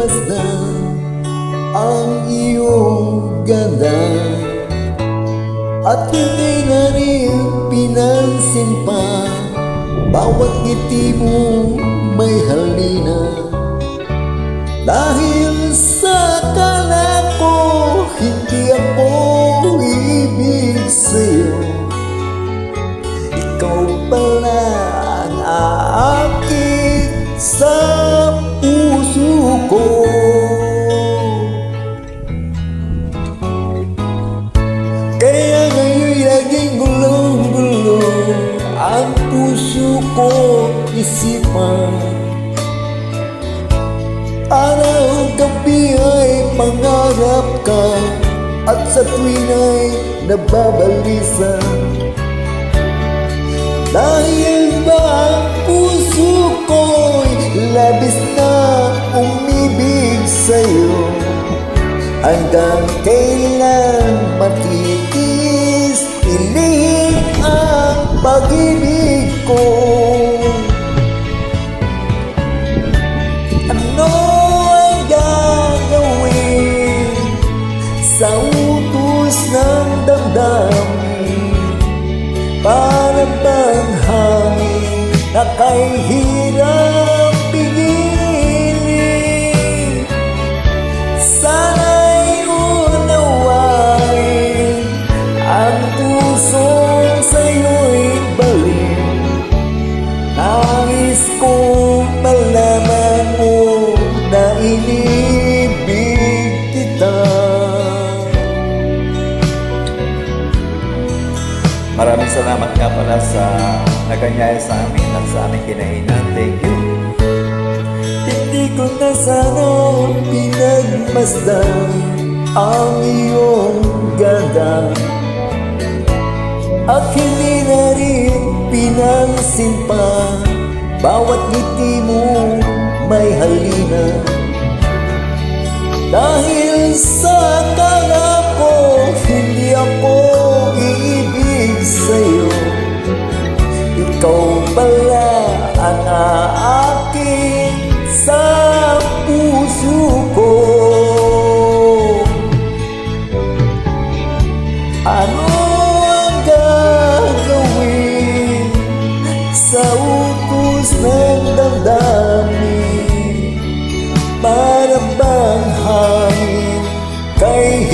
pinagmasdan ang iyong ganda, at hindi na rin pinansin pa bawat ngiti mo may halina. Dahil sa akala ko hindi ako ibig sa'yo, ikaw pala ang aakit sa puso ko. Kaya ngayon'y laging gulong-gulong ang puso ko isipan. Araw-gabi ay pangarap ka, at sa tuwin ay nababalisan. Dahil ba ang puso ko'y labis na umibig sa'yo, hanggang kailan matitiis piling ang pag-ibig ko. Sa utos ng damdamin, para bang hangin na kay hirap pigilin. Sana'y unawain ang pusong sa'yo'y balik. Nais kong malaman mo na inibig kita. Maraming salamat nga pala sa naganyaya sa amin at sa aming kinahinan. Thank you. Hindi ko na sana pinagmasdan ang iyong ganda, at hindi na rin pinansin pa bawat ngiti mo may halina. Dahil sa akala ko hindi ako iibig sa'yo, ikaw pala ang aakit sa puso ko. Ano ang gagawin sa utos ng damdamin, para bang hangin kay